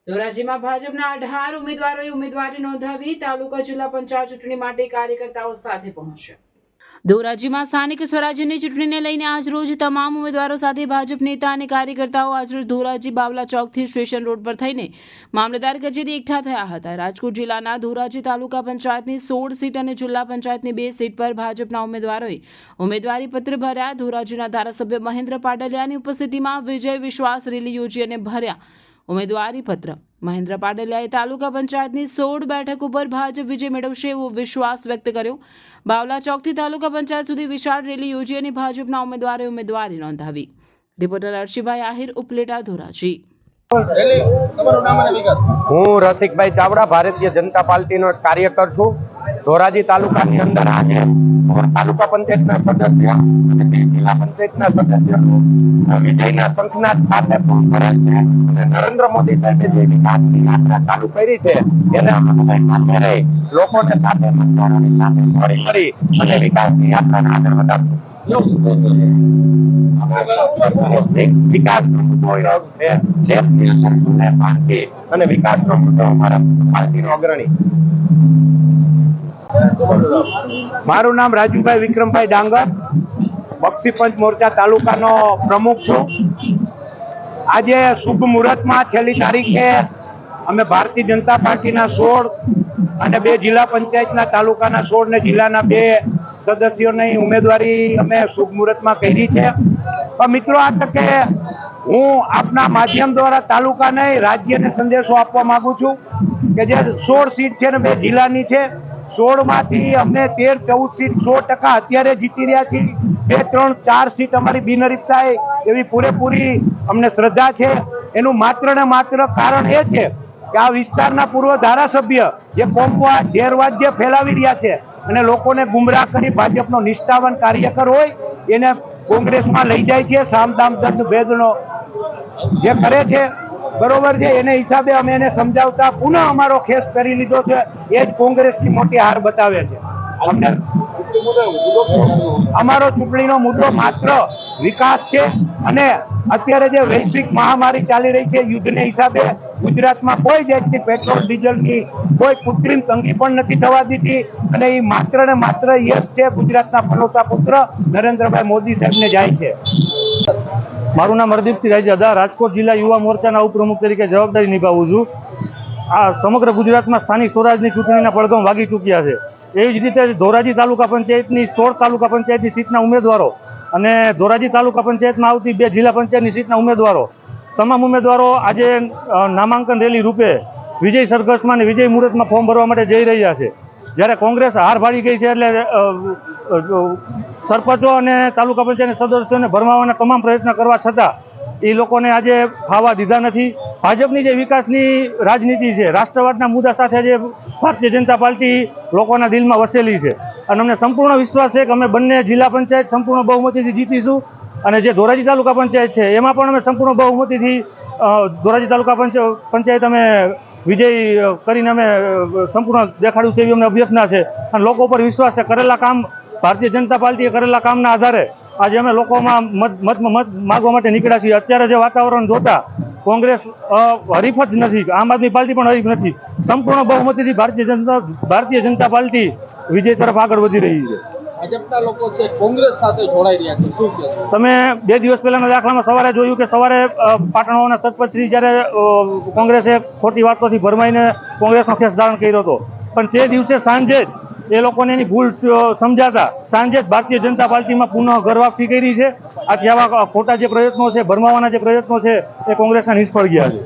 ધોરાજીમાં ભાજપના 18 ઉમેદવારોએ ઉમેદવારી નોંધાવી. તાલુકા જિલ્લા પંચાયત ચૂંટણી માટે કાર્યકર્તાઓ સાથે પહોંચ્યા. ધોરાજીમાં સ્થાનિક સ્વરાજ્યની ચૂંટણીને લઈને આજરોજ તમામ ઉમેદવારો સાથે ભાજપ નેતા અને કાર્યકર્તાઓ આજરોજ ધોરાજી બાવલા ચોકથી સ્ટેશન રોડ પર થઈને મામલતદાર કચેરી એકઠા થયા હતા. રાજકોટ જિલ્લાના ધોરાજી તાલુકા પંચાયતની 16 સીટ અને જિલ્લા પંચાયતની 2 સીટ પર ભાજપના ઉમેદવારોએ ઉમેદવારી પત્ર ભર્યા. ધોરાજીના ધારાસભ્ય મહેન્દ્ર પાડલિયાની ઉપસ્થિતિમાં વિજય વિશ્વાસ રેલી યોજી અને ભર્યા ઉમેદવારી પત્ર. મહેન્દ્ર પાડલિયાએ તાલુકા પંચાયતની 16 બેઠક ઉપર ભાજપ વિજય મેળવશે એવો વિશ્વાસ વ્યક્ત કર્યો. બાવલા ચોકથી તાલુકા પંચાયત સુધી વિશાળ રેલી યોજી અને ભાજપના ઉમેદવારોએ ઉમેદવારી નોંધાવી. રિપોર્ટર અર્શિભાઈ આહિર, ઉપલેટા, ધોરાજી. હું રસિકભાઈ ચાવડા, ભારતીય જનતા પાર્ટીનો એક કાર્યકર છું. ધોરાજી તાલુકાની અંદર આજે તાલુકા પંચાયતના સદસ્ય અને 2 જિલ્લા પંચાયતના સદસ્ય વિજયના શંખનાદ સાથે ફોર્મ ભરેલ છે અને નરેન્દ્ર મોદી સાહેબે જે વિકાસની યાત્રા ચાલુ કરી છે એને અમે બધા સાથે રહી લોકોને સાથે મતદારોની સાથે મળી અને વિકાસની યાત્રાને આગળ વધારશું. વિકાસનો મુદ્દો છે, દેશની અંદર સુખ શાંતિ અને વિકાસનો મુદ્દો અમારા પાર્ટીનો અગ્રણી. મારું નામ રાજુભાઈ વિક્રમભાઈ ડાંગર, બક્ષીપંચ મોરચા તાલુકાનો પ્રમુખ છું. આજે શુભ મુહૂર્તમાં છેલ્લી તારીખે અમે ભારતીય જનતા પાર્ટીના 16 અને 2 જિલ્લા પંચાયતના તાલુકાના 16 ને જિલ્લાના 2 સદસ્યોની ઉમેદવારી અમે શુભ મુહૂર્તમાં કરી છે. પણ મિત્રો, આ તકે હું આપના માધ્યમ દ્વારા તાલુકાને રાજ્યને સંદેશો આપવા માંગુ છું કે જે 16 સીટ છે ને 2 જિલ્લાની છે, 16 માંથી અમને 13-14 સીટ 100% અત્યારે જીતી રહ્યા છીએ. 2-3-4 સીટ અમારી બિનહરીફ થાય એવી પૂરેપૂરી અમને શ્રદ્ધા છે. એનું માત્ર ને માત્ર કારણ એ છે કે આ વિસ્તારના પૂર્વ ધારાસભ્ય જે કોમવાદ ઝેરવાદ જે ફેલાવી રહ્યા છે અને લોકોને ગુમરાહ કરી ભાજપનો નિષ્ઠાવાન કાર્યકર હોય એને કોંગ્રેસમાં લઈ જાય છે, સામ દામ દંડ ભેદનો જે કરે છે, બરોબર છે. એને હિસાબે અમે એને સમજાવતા પુનઃ અમારો ખેસ કરી લીધો છે. એ જ કોંગ્રેસની મોટી હાર બતાવે છે. અમારો ચૂંટણીનો મુદ્દો માત્ર વિકાસ છે અને અત્યારે જે વૈશ્વિક મહામારી ચાલી રહી છે, યુદ્ધને હિસાબે ગુજરાતમાં કોઈ જાતની પેટ્રોલ ડીઝલની કોઈ કૃત્રિમ તંગી પણ નથી થવા દીધી અને એ માત્ર ને માત્ર યશ છે ગુજરાતના પનોતા પુત્ર નરેન્દ્રભાઈ મોદી સાહેબને જાય છે. મારું નામ હરદીપસિંહ રાયજાદા, રાજકોટ જિલ્લા યુવા મોરચાના ઉપપ્રમુખ તરીકે જવાબદારી નિભાવું છું. આ સમગ્ર ગુજરાતમાં સ્થાનિક સ્વરાજની ચૂંટણીના પડઘમ વાગી ચૂક્યા છે. એવી જ રીતે ધોરાજી તાલુકા પંચાયતની 16 તાલુકા પંચાયતની સીટના ઉમેદવારો અને ધોરાજી તાલુકા પંચાયતમાં આવતી 2 જિલ્લા પંચાયતની સીટના ઉમેદવારો, તમામ ઉમેદવારો આજે નામાંકન રેલી રૂપે વિજય સરઘસમાં અને વિજય મુહૂર્તમાં ફોર્મ ભરવા માટે જઈ રહ્યા છે. જ્યારે કોંગ્રેસ હાર ભાળી ગઈ છે એટલે સરપંચો અને તાલુકા પંચાયતના સદસ્યોને ભરમાવાના તમામ પ્રયત્ન કરવા છતાં એ લોકોને આજે ફાવા દીધા નથી. ભાજપની જે વિકાસની રાજનીતિ છે, રાષ્ટ્રવાદના મુદ્દા સાથે જે ભારતીય જનતા પાર્ટી લોકોના દિલમાં વસેલી છે અને અમને સંપૂર્ણ વિશ્વાસ છે કે અમે બંને જિલ્લા પંચાયત સંપૂર્ણ બહુમતીથી જીતીશું અને જે ધોરાજી તાલુકા પંચાયત છે એમાં પણ અમે સંપૂર્ણ બહુમતીથી ધોરાજી તાલુકા પંચાયત અમે વિજય કરીને અમે સંપૂર્ણ દેખાડ્યું છે એવી અમને અભ્યર્થના છે અને લોકો પર વિશ્વાસ છે. કરેલા કામ ભારતીય જનતા પાર્ટીએ કરેલા કામના આધારે આજે અમે લોકોમાં મત માગવા માટે નીકળ્યા છીએ. અત્યારે જે વાતાવરણ જોતા કોંગ્રેસ હરીફ જ નથી, આમ આદમી પાર્ટી પણ હરીફ નથી. સંપૂર્ણ બહુમતીથી ભારતીય જનતા પાર્ટી વિજય તરફ આગળ વધી રહી છે. ભાજપના લોકો છે કોંગ્રેસ સાથે જોડાઈ રહ્યા છે, શું કહેશો? તમે 2 દિવસ પહેલાના દાખલામાં સવારે જોયું કે સવારે પાટણવાના સરપંચશ્રી જ્યારે કોંગ્રેસે ખોટી વાતોથી ભરમાઈને કોંગ્રેસનો ખેસ ધારણ કર્યો હતો, પણ તે દિવસે સાંજે જ એ લોકોને એની ભૂલ સમજાતા સાંજે જ ભારતીય જનતા પાર્ટીમાં પુનઃ ઘર વાપસી કરી છે. આથી આવા ખોટા જે પ્રયત્નો છે, ભરમાવાના જે પ્રયત્નો છે એ કોંગ્રેસના નિષ્ફળ ગયા છે.